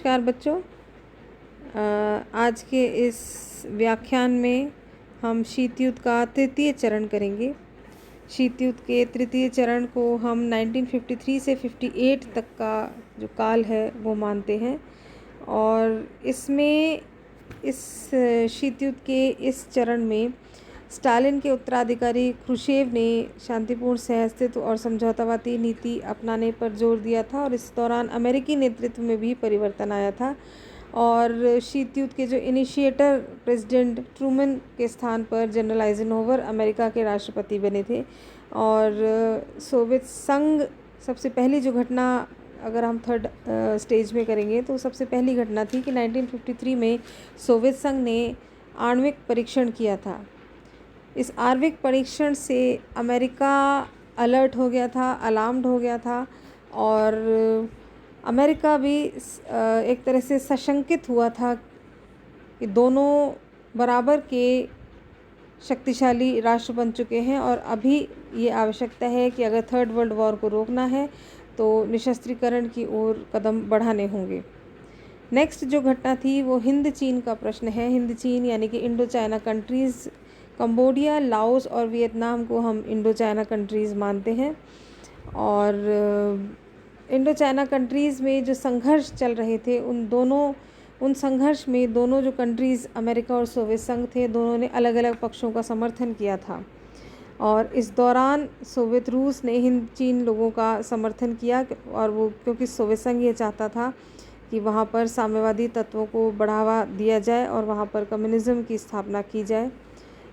नमस्कार बच्चों। आज के इस व्याख्यान में हम शीत युद्ध का तृतीय चरण करेंगे। शीत युद्ध के तृतीय चरण को हम 1953 से 58 तक का जो काल है वो मानते हैं और इसमें इस शीत युद्ध के इस चरण में स्टालिन के उत्तराधिकारी क्रुश्चेव ने शांतिपूर्ण सहअस्तित्व और समझौतावादी नीति अपनाने पर जोर दिया था और इस दौरान अमेरिकी नेतृत्व में भी परिवर्तन आया था और शीत युद्ध के जो इनिशिएटर प्रेसिडेंट ट्रूमन के स्थान पर जनरल आइजनहोवर अमेरिका के राष्ट्रपति बने थे। और सोवियत संघ सबसे पहली जो घटना अगर हम थर्ड स्टेज में करेंगे तो सबसे पहली घटना थी कि 1953 में सोवियत संघ ने आणविक परीक्षण किया था। इस आणविक परीक्षण से अमेरिका अलर्ट हो गया था, अलार्म्ड हो गया था और अमेरिका भी एक तरह से सशंकित हुआ था कि दोनों बराबर के शक्तिशाली राष्ट्र बन चुके हैं और अभी ये आवश्यकता है कि अगर थर्ड वर्ल्ड वॉर को रोकना है तो निशस्त्रीकरण की ओर कदम बढ़ाने होंगे। नेक्स्ट जो घटना थी वो हिंद चीन का प्रश्न है। हिंद चीन यानी कि Indo China countries, Cambodia, Laos और वियतनाम को हम इंडो चाइना कंट्रीज़ मानते हैं। और इंडो चाइना कंट्रीज़ में जो संघर्ष चल रहे थे उन संघर्ष में दोनों जो कंट्रीज़ अमेरिका और सोवियत संघ थे, दोनों ने अलग अलग पक्षों का समर्थन किया था और इस दौरान सोवियत रूस ने हिंद चीन लोगों का समर्थन किया और वो क्योंकि सोवियत संघ ये चाहता था कि वहाँ पर साम्यवादी तत्वों को बढ़ावा दिया जाए और वहाँ पर कम्युनिज़्म की स्थापना की जाए।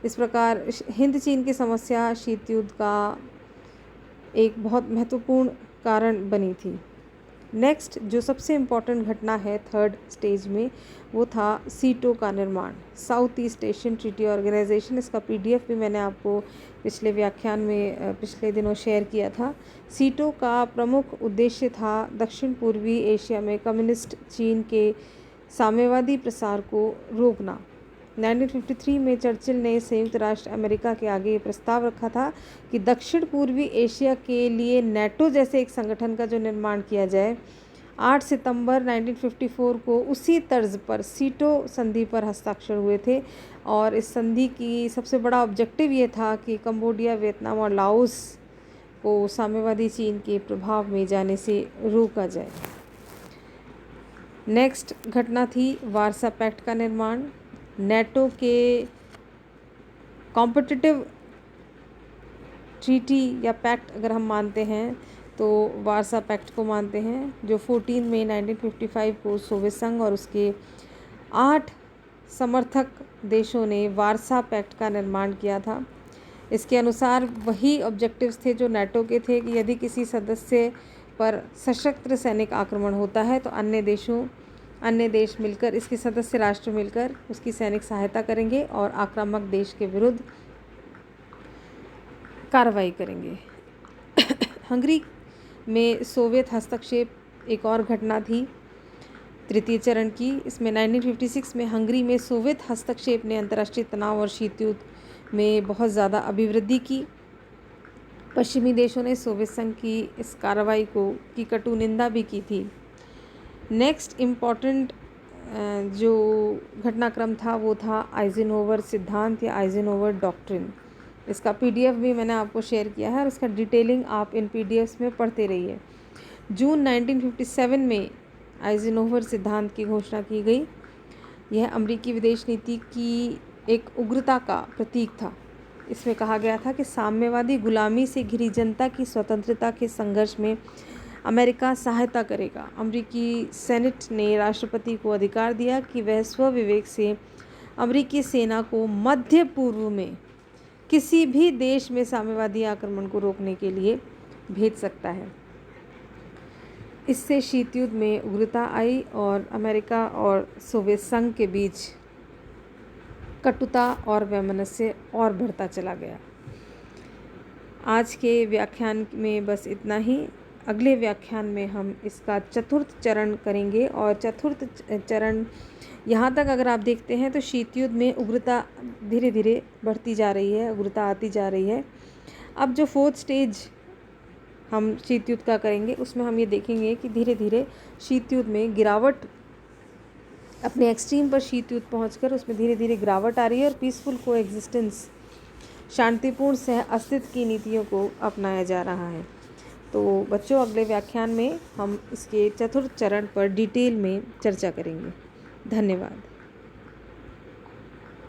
इस प्रकार हिंद चीन की समस्या शीत युद्ध का एक बहुत महत्वपूर्ण कारण बनी थी। नेक्स्ट जो सबसे इम्पॉर्टेंट घटना है थर्ड स्टेज में वो था सीटो का निर्माण, South East Asian Treaty Organisation. इसका पीडीएफ भी मैंने आपको पिछले व्याख्यान में पिछले दिनों शेयर किया था। सीटो का प्रमुख उद्देश्य था दक्षिण पूर्वी एशिया में कम्युनिस्ट चीन के साम्यवादी प्रसार को रोकना। 1953 में चर्चिल ने संयुक्त राष्ट्र अमेरिका के आगे ये प्रस्ताव रखा था कि दक्षिण पूर्वी एशिया के लिए नेटो जैसे एक संगठन का जो निर्माण किया जाए। 8 सितंबर 1954 को उसी तर्ज पर सीटो संधि पर हस्ताक्षर हुए थे और इस संधि की सबसे बड़ा ऑब्जेक्टिव ये था कि कंबोडिया, वियतनाम और लाओस को साम्यवादी चीन के प्रभाव में जाने से रोका जाए। नेक्स्ट घटना थी वारसा पैक्ट का निर्माण। नेटो के कॉम्पिटिटिव ट्रीटी या पैक्ट अगर हम मानते हैं तो वारसा पैक्ट को मानते हैं, जो 14 मई 1955 को सोवियत संघ और उसके 8 समर्थक देशों ने वारसा पैक्ट का निर्माण किया था। इसके अनुसार वही ऑब्जेक्टिव्स थे जो नेटो के थे कि यदि किसी सदस्य पर सशस्त्र सैनिक आक्रमण होता है तो अन्य देश मिलकर, इसके सदस्य राष्ट्र मिलकर उसकी सैनिक सहायता करेंगे और आक्रामक देश के विरुद्ध कार्रवाई करेंगे। हंगरी में सोवियत हस्तक्षेप एक और घटना थी तृतीय चरण की। इसमें 1956 में हंगरी में सोवियत हस्तक्षेप ने अंतर्राष्ट्रीय तनाव और शीत युद्ध में बहुत ज़्यादा अभिवृद्धि की। पश्चिमी देशों ने सोवियत संघ की इस कार्रवाई की कटु निंदा भी की थी। नेक्स्ट इम्पॉर्टेंट जो घटनाक्रम था वो था आइजनहोवर सिद्धांत या आइजनहोवर डॉक्ट्रिन। इसका पीडीएफ भी मैंने आपको शेयर किया है और इसका डिटेलिंग आप इन पीडीएफ्स में पढ़ते रहिए। जून 1957 में आइजनहोवर सिद्धांत की घोषणा की गई। यह अमेरिकी विदेश नीति की एक उग्रता का प्रतीक था। इसमें कहा गया था कि साम्यवादी गुलामी से घिरी जनता की स्वतंत्रता के संघर्ष में अमेरिका सहायता करेगा। अमेरिकी सेनेट ने राष्ट्रपति को अधिकार दिया कि वह स्वविवेक से अमेरिकी सेना को मध्य पूर्व में किसी भी देश में साम्यवादी आक्रमण को रोकने के लिए भेज सकता है। इससे शीत युद्ध में उग्रता आई और अमेरिका और सोवियत संघ के बीच कटुता और वैमनस्य और बढ़ता चला गया। आज के व्याख्यान में बस इतना ही। अगले व्याख्यान में हम इसका चतुर्थ चरण करेंगे और चतुर्थ चरण यहाँ तक अगर आप देखते हैं तो शीत युद्ध में उग्रता धीरे धीरे बढ़ती जा रही है, उग्रता आती जा रही है। अब जो फोर्थ स्टेज हम शीत युद्ध का करेंगे उसमें हम ये देखेंगे कि धीरे धीरे शीत युद्ध में गिरावट अपने एक्सट्रीम पर शीत युद्ध पहुँचकर उसमें धीरे धीरे गिरावट आ रही है और पीसफुल को एग्जिस्टेंस, शांतिपूर्ण सह अस्तित्व की नीतियों को अपनाया जा रहा है। तो बच्चों, अगले व्याख्यान में हम इसके चतुर्थ चरण पर डिटेल में चर्चा करेंगे। धन्यवाद।